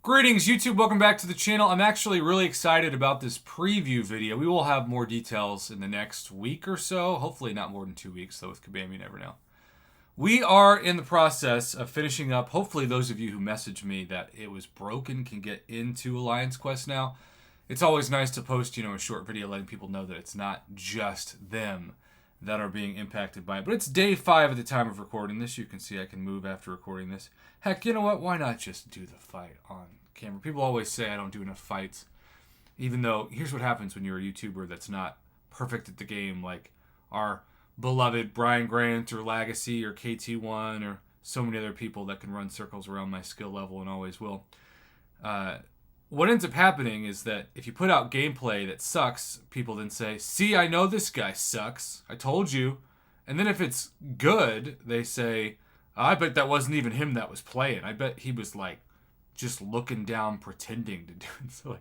Greetings YouTube, welcome back to the channel. I'm actually really excited about this preview video. We will have more details in the next week or so. Hopefully not more than 2 weeks, though with Kabam you never know. We are in the process of finishing up. Hopefully those of you who messaged me that it was broken can get into Alliance Quest now. It's always nice to post, a short video letting people know that it's not just them that are being impacted by it. But it's day 5 at the time of recording this. You can see I can move after recording this. Heck, you know what? Why not just do the fight on camera? People always say I don't do enough fights. Even though, here's what happens when you're a YouTuber that's not perfect at the game, like our beloved Brian Grant or Legacy or KT1 or so many other people that can run circles around my skill level and always will. What ends up happening is that if you put out gameplay that sucks, people then say, see, I know this guy sucks. I told you. And then if it's good, they say, I bet that wasn't even him that was playing. I bet he was like just looking down, pretending to do it. So,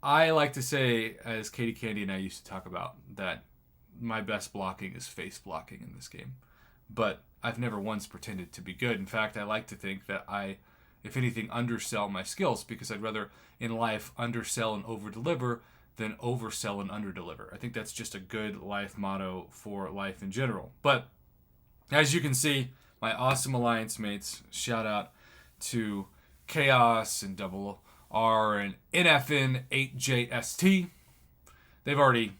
I like to say, as Katie Candy and I used to talk about, that my best blocking is face blocking in this game. But I've never once pretended to be good. In fact, I like to think that I, if anything, undersell my skills, because I'd rather in life undersell and overdeliver than oversell and underdeliver. I think that's just a good life motto for life in general. But as you can see, my awesome alliance mates, shout out to Chaos and Double R and NFN8JST. They've already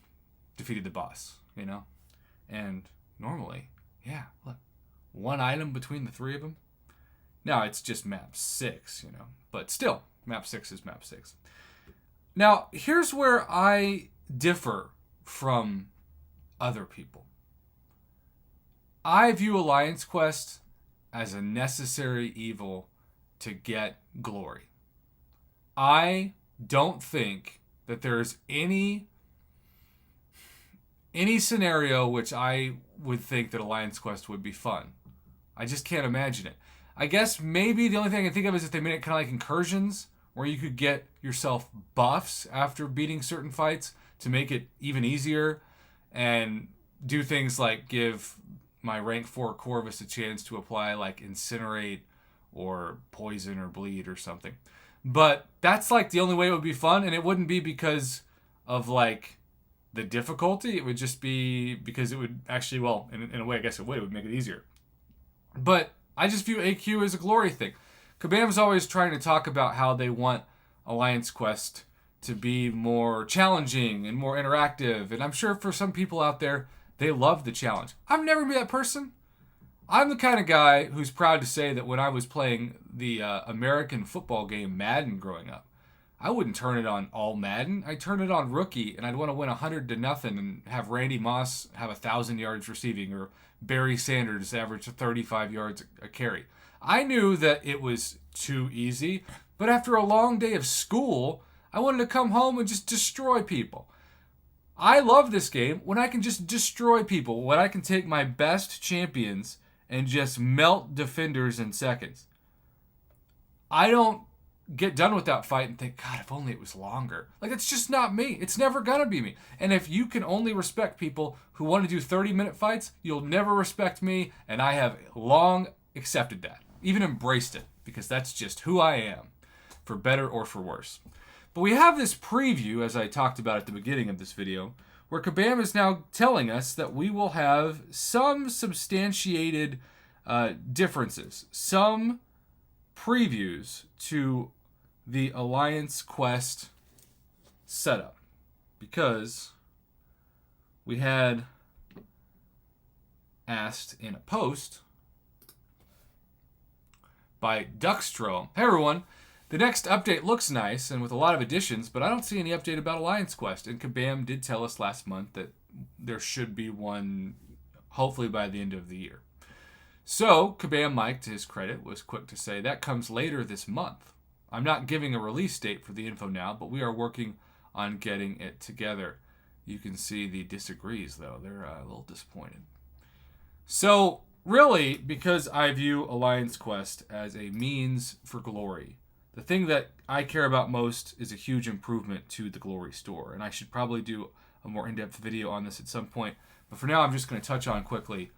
defeated the boss, And normally, look, one item between the three of them. Now, it's just map 6, But still, map 6 is map 6. Now, here's where I differ from other people. I view Alliance Quest as a necessary evil to get glory. I don't think that there's any scenario which I would think that Alliance Quest would be fun. I just can't imagine it. I guess maybe the only thing I can think of is if they made it kind of like incursions, where you could get yourself buffs after beating certain fights to make it even easier, and do things like give my rank 4 Corvus a chance to apply like Incinerate or Poison or Bleed or something. But that's like the only way it would be fun, and it wouldn't be because of like the difficulty. It would just be because it would actually, well, in a way I guess it would make it easier. But I just view AQ as a glory thing. Kabam's always trying to talk about how they want Alliance Quest to be more challenging and more interactive. And I'm sure for some people out there, they love the challenge. I've never been that person. I'm the kind of guy who's proud to say that when I was playing the American football game Madden growing up, I wouldn't turn it on all Madden. I'd turn it on rookie, and I'd want to win 100-0 and have Randy Moss have 1,000 yards receiving, or Barry Sanders average 35 yards a carry. I knew that it was too easy, but after a long day of school, I wanted to come home and just destroy people. I love this game when I can just destroy people, when I can take my best champions and just melt defenders in seconds. I don't get done with that fight and think, God, if only it was longer. Like, it's just not me. It's never going to be me. And if you can only respect people who want to do 30-minute fights, you'll never respect me, and I have long accepted that. Even embraced it, because that's just who I am, for better or for worse. But we have this preview, as I talked about at the beginning of this video, where Kabam is now telling us that we will have some substantiated differences, some previews to the Alliance Quest setup, because we had asked in a post by Duckstro, hey everyone, the next update looks nice and with a lot of additions, but I don't see any update about Alliance Quest. And Kabam did tell us last month that there should be one hopefully by the end of the year. So Kabam Mike, to his credit, was quick to say that comes later this month. I'm not giving a release date for the info now, but we are working on getting it together. You can see the disagrees, though. They're a little disappointed. So really, because I view Alliance Quest as a means for glory, the thing that I care about most is a huge improvement to the Glory Store. And I should probably do a more in-depth video on this at some point. But for now, I'm just going to touch on quickly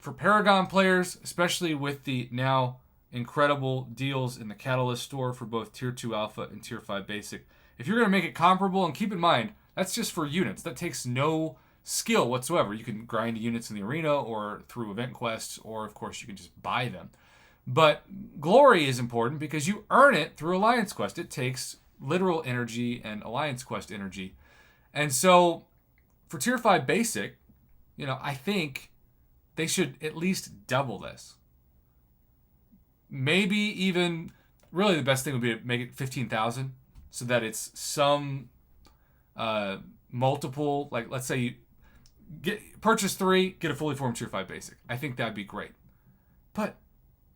for Paragon players, especially with the now incredible deals in the Catalyst store for both Tier 2 Alpha and Tier 5 Basic. If you're going to make it comparable, and keep in mind, that's just for units. That takes no skill whatsoever. You can grind units in the arena or through event quests, or of course you can just buy them. But glory is important because you earn it through Alliance Quest. It takes literal energy and Alliance Quest energy. And so for Tier 5 Basic, I think they should at least double this. Maybe even, really the best thing would be to make it 15,000 so that it's some multiple, like let's say you purchase 3, get a fully formed Tier 5 Basic. I think that'd be great. But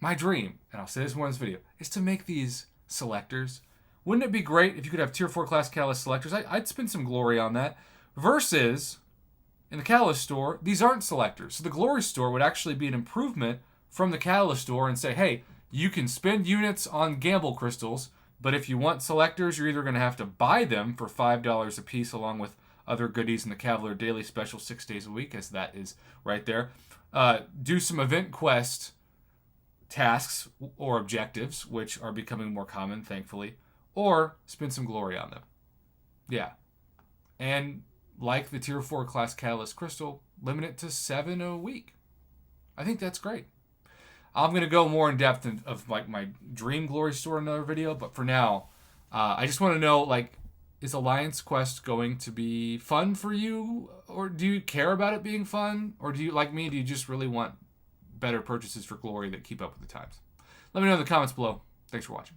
my dream, and I'll say this more in this video, is to make these selectors. Wouldn't it be great if you could have Tier 4 class Catalyst selectors? I'd spend some glory on that. Versus, in the Catalyst store, these aren't selectors. So the glory store would actually be an improvement from the Catalyst store and say, hey, you can spend units on gamble crystals, but if you want selectors, you're either going to have to buy them for $5 a piece along with other goodies in the Cavalier Daily Special 6 days a week, as that is right there. Do some event quest tasks or objectives, which are becoming more common, thankfully, or spend some glory on them. Yeah. And like the Tier 4 class Catalyst Crystal, limit it to 7 a week. I think that's great. I'm going to go more in depth of like my dream glory store in another video, but for now, I just want to know, like, is Alliance Quest going to be fun for you? Or do you care about it being fun? Or do you, like me, do you just really want better purchases for glory that keep up with the times? Let me know in the comments below. Thanks for watching.